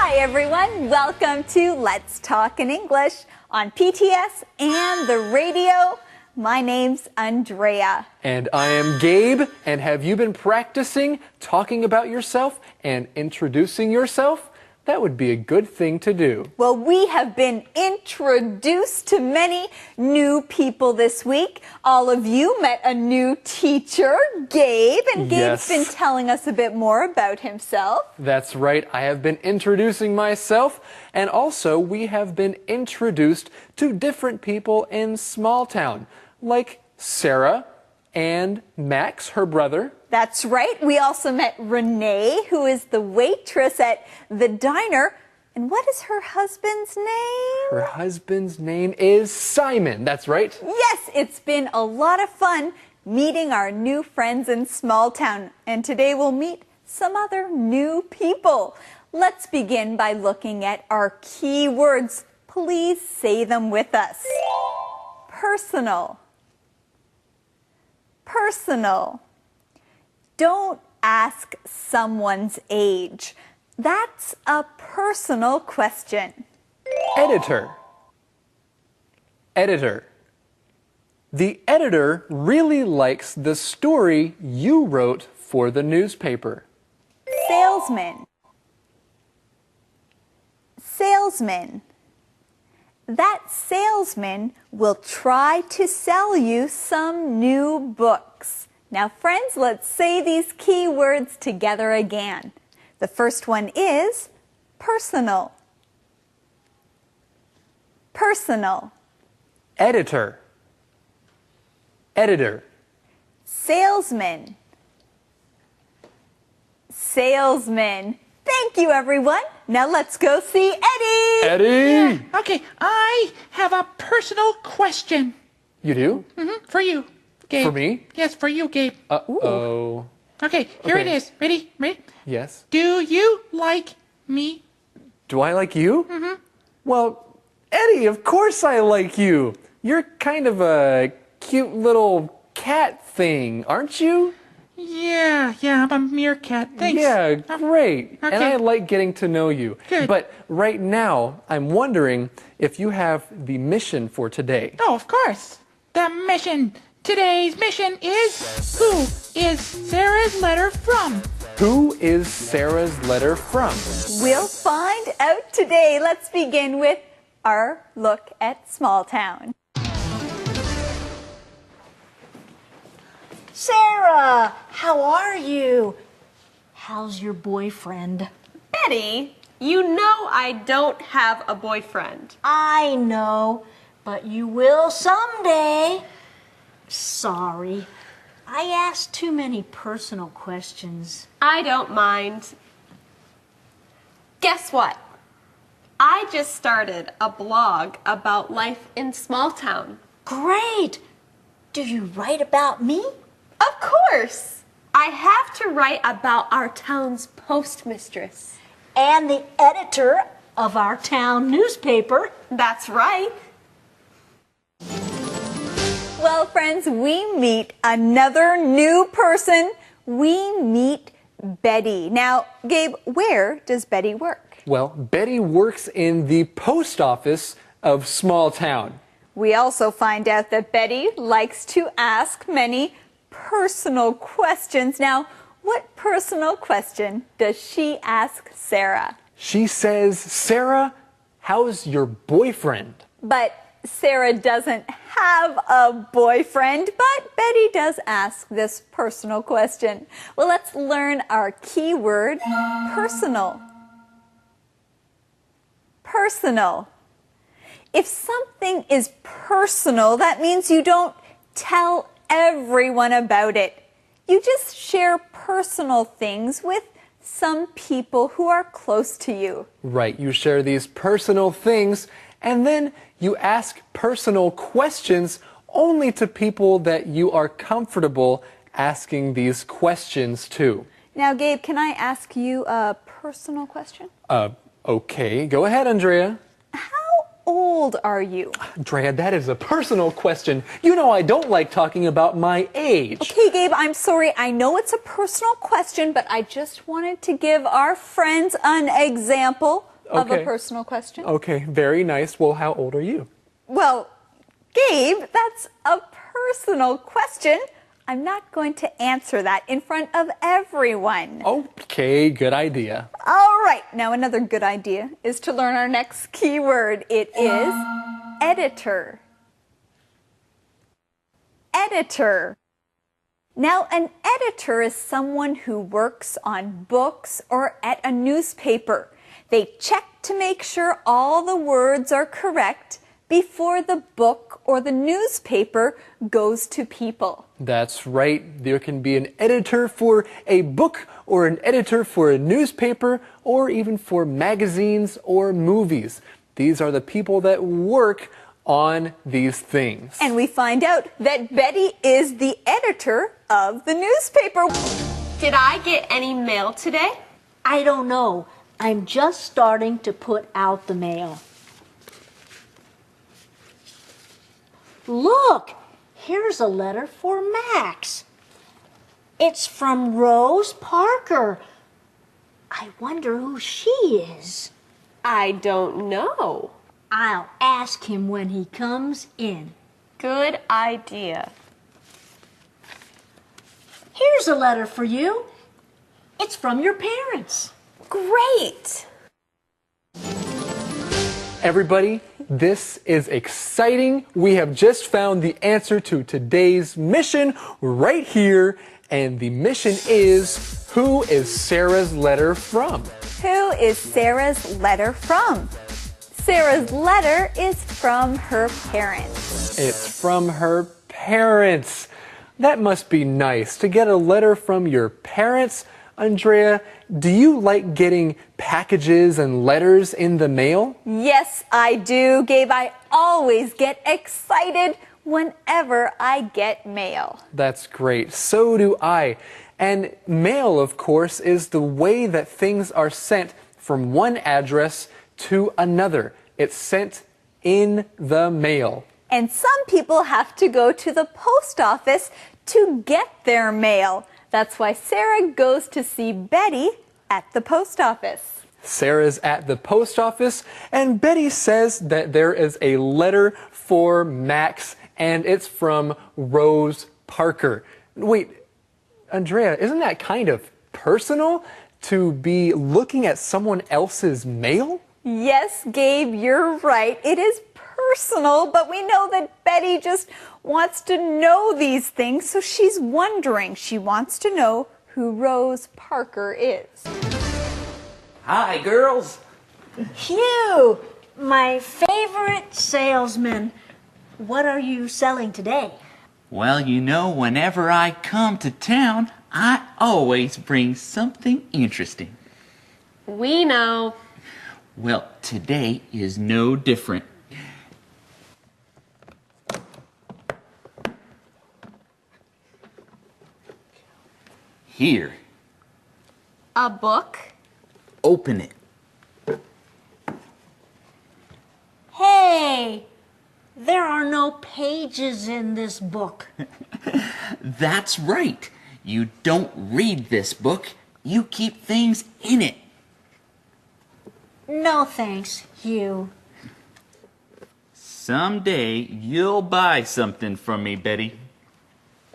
Hi everyone, welcome to Let's Talk in English on PTS and the radio. My name's Andrea. And I am Gabe, and have you been practicing talking about yourself and introducing yourself? That would be a good thing to do. Well, we have been introduced to many new people this week. All of you met a new teacher, Gabe, and Gabe's been telling us a bit more about himself. That's right. I have been introducing myself, and also we have been introduced to different people in Small Town, like Sarah and Max, her brother. That's right. We also met Renee, who is the waitress at the diner. And what is her husband's name? Her husband's name is Simon. That's right. Yes, it's been a lot of fun meeting our new friends in Small Town. And today we'll meet some other new people. Let's begin by looking at our key words. Please say them with us. Personal. Personal. Don't ask someone's age. That's a personal question. Editor. Editor. The editor really likes the story you wrote for the newspaper. Salesman. Salesman. That salesman will try to sell you some new books. Now, friends, let's say these key words together again. The first one is personal. Personal. Editor. Editor. Salesman. Salesman. Thank you, everyone. Now let's go see Eddie. Eddie! Yeah. Okay, I have a personal question. You do? For you, Gabe. For me? Yes, for you, Gabe. Uh-oh. Okay, here it is. Ready? Ready? Yes? Do you like me? Do I like you? Well, Eddie, of course I like you. You're kind of a cute little cat thing, aren't you? Yeah, I'm a meerkat. Thanks. Yeah, great. Okay. And I like getting to know you. Good. But right now, I'm wondering if you have the mission for today. Oh, of course. The mission. Today's mission is who is Sarah's letter from? Who is Sarah's letter from? We'll find out today. Let's begin with our look at Small Town. Sarah, how are you? How's your boyfriend? Betty, you know I don't have a boyfriend. I know, but you will someday. Sorry, I asked too many personal questions. I don't mind. Guess what? I just started a blog about life in Small Town. Great! Do you write about me? Of course! I have to write about our town's postmistress. And the editor of our town newspaper. That's right. Well, friends, we meet another new person. We meet Betty. Now, Gabe, where does Betty work? Well, Betty works in the post office of Small Town. We also find out that Betty likes to ask many personal questions. Now, what personal question does she ask Sarah? She says, Sarah, how's your boyfriend? But Sarah doesn't have a boyfriend, but Betty does ask this personal question. Well, let's learn our key word, personal. Personal. If something is personal, that means you don't tell everyone about it. You just share personal things with some people who are close to you. Right, you share these personal things, and then you ask personal questions only to people that you are comfortable asking these questions to. Now, Gabe, can I ask you a personal question? Okay, go ahead, Andrea. How old are you? Andrea, that is a personal question. You know I don't like talking about my age. Okay, Gabe, I'm sorry. I know it's a personal question, but I just wanted to give our friends an example of a Okay. personal question. Okay, very nice. Well, how old are you? Well, Gabe, that's a personal question. I'm not going to answer that in front of everyone. Okay, good idea. All right, now another good idea is to learn our next keyword. It is editor. Editor. Now, an editor is someone who works on books or at a newspaper. They check to make sure all the words are correct before the book or the newspaper goes to people. That's right. There can be an editor for a book or an editor for a newspaper or even for magazines or movies. These are the people that work on these things. And we find out that Betty is the editor of the newspaper. Did I get any mail today? I don't know. I'm just starting to put out the mail. Look, here's a letter for Max. It's from Rose Parker. I wonder who she is. I don't know. I'll ask him when he comes in. Good idea. Here's a letter for you. It's from your parents. Great! Everybody, this is exciting. We have just found the answer to today's mission right here. And the mission is, who is Sarah's letter from? Who is Sarah's letter from? Sarah's letter is from her parents. It's from her parents. That must be nice to get a letter from your parents. Andrea, do you like getting packages and letters in the mail? Yes, I do, Gabe. I always get excited whenever I get mail. That's great. So do I. And mail, of course, is the way that things are sent from one address to another. It's sent in the mail. And some people have to go to the post office to get their mail. That's why Sarah goes to see Betty at the post office. Sarah's at the post office, and Betty says that there is a letter for Max, and it's from Rose Parker. Wait, Andrea, isn't that kind of personal to be looking at someone else's mail? Yes, Gabe, you're right. It is personal, but we know that Betty just wants to know these things, so she's wondering. She wants to know who Rose Parker is. Hi, girls. Hugh, my favorite salesman. What are you selling today? Well, you know, whenever I come to town, I always bring something interesting. We know. Well, today is no different. Here, A book? open it. Hey, there are no pages in this book. That's right. You don't read this book, you keep things in it. No thanks, Hugh. Someday you'll buy something from me, Betty.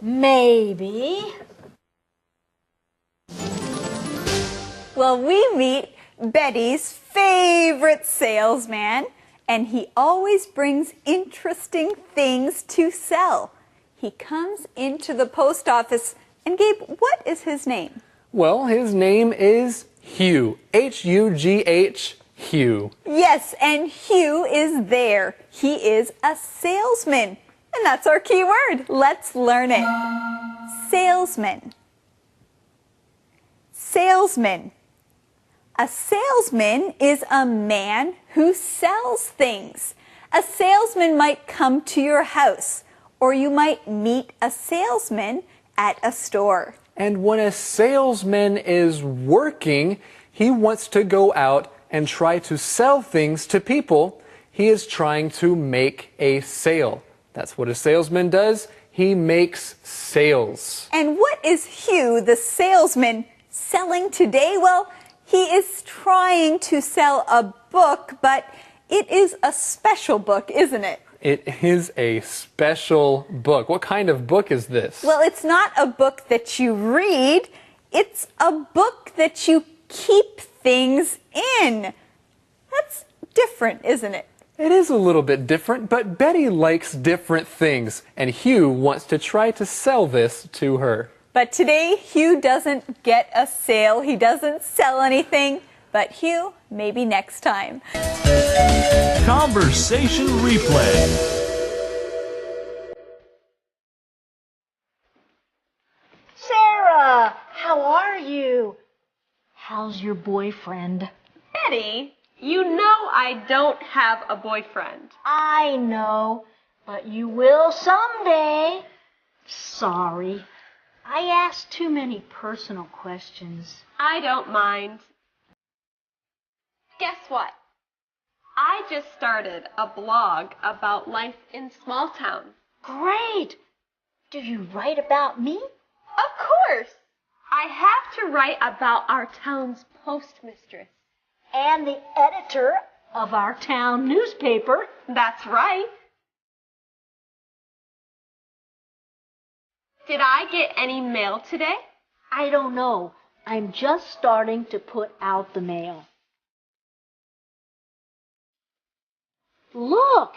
Maybe. Well, we meet Betty's favorite salesman, and he always brings interesting things to sell. He comes into the post office, and Gabe, what is his name? Well, his name is Hugh. H-U-G-H, Hugh. Yes, and Hugh is there. He is a salesman, and that's our key word. Let's learn it. Salesman. Salesman. A salesman is a man who sells things. A salesman might come to your house, or you might meet a salesman at a store. And when a salesman is working, he wants to go out and try to sell things to people. He is trying to make a sale. That's what a salesman does. He makes sales. And what is Hugh, the salesman, selling today? Well, He is trying to sell a book, but it is a special book, isn't it? It is a special book. What kind of book is this? Well, it's not a book that you read. It's a book that you keep things in. That's different, isn't it? It is a little bit different, but Betty likes different things, and Hugh wants to try to sell this to her. But today, Hugh doesn't get a sale. He doesn't sell anything. But Hugh, maybe next time. Conversation replay. Sarah, how are you? How's your boyfriend? Betty, you know I don't have a boyfriend. I know, but you will someday. Sorry, I asked too many personal questions. I don't mind. Guess what? I just started a blog about life in small town. Great! Do you write about me? Of course! I have to write about our town's postmistress. And the editor of our town newspaper. That's right. Did I get any mail today? I don't know. I'm just starting to put out the mail. Look,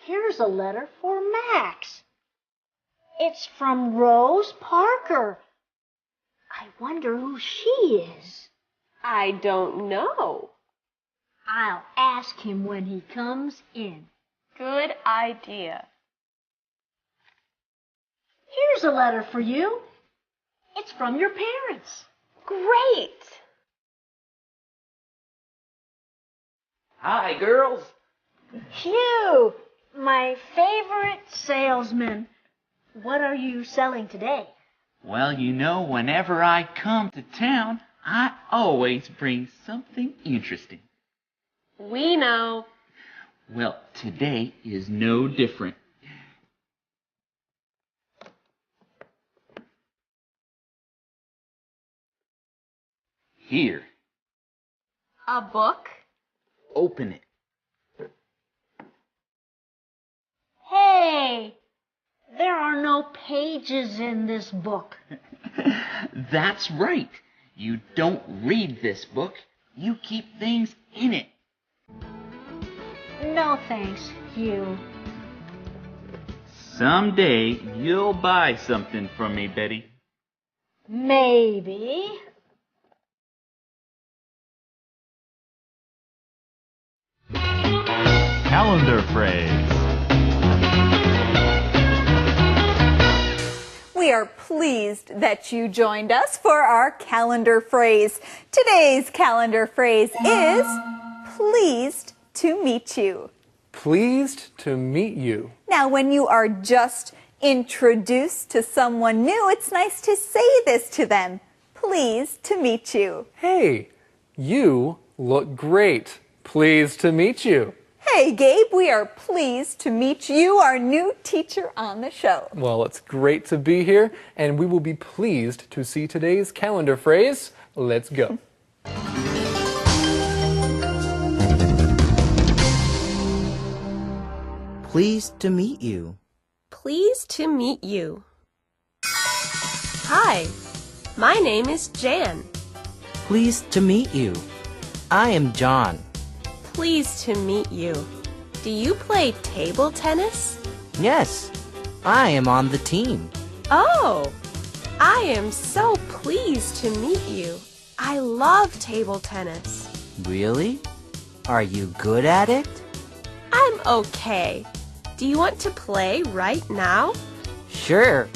here's a letter for Max. It's from Rose Parker. I wonder who she is. I don't know. I'll ask him when he comes in. Good idea. Here's a letter for you. It's from your parents. Great! Hi, girls. Hugh, my favorite salesman. What are you selling today? Well, you know, whenever I come to town, I always bring something interesting. We know. Well, today is no different. Here, A book? open it. Hey, there are no pages in this book. That's right. You don't read this book. You keep things in it. No thanks, Hugh. Someday you'll buy something from me, Betty. Maybe. Calendar phrase. We are pleased that you joined us for our calendar phrase. Today's calendar phrase is pleased to meet you. Pleased to meet you. Now, when you are just introduced to someone new, it's nice to say this to them. Pleased to meet you. Hey, you look great. Pleased to meet you. Hey, Gabe, we are pleased to meet you, our new teacher on the show. Well, it's great to be here, and we will be pleased to see today's calendar phrase. Let's go. Pleased to meet you. Pleased to meet you. Hi, my name is Jan. Pleased to meet you. I am John. Pleased to meet you. Do you play table tennis? Yes, I am on the team. Oh, I am so pleased to meet you. I love table tennis. Really? Are you good at it? I'm okay. Do you want to play right now? Sure,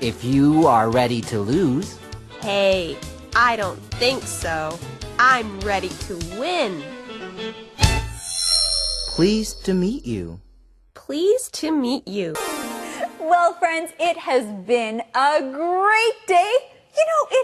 if you are ready to lose. Hey, I don't think so. I'm ready to win. Pleased to meet you. Pleased to meet you. Well, friends, it has been a great day. You know, it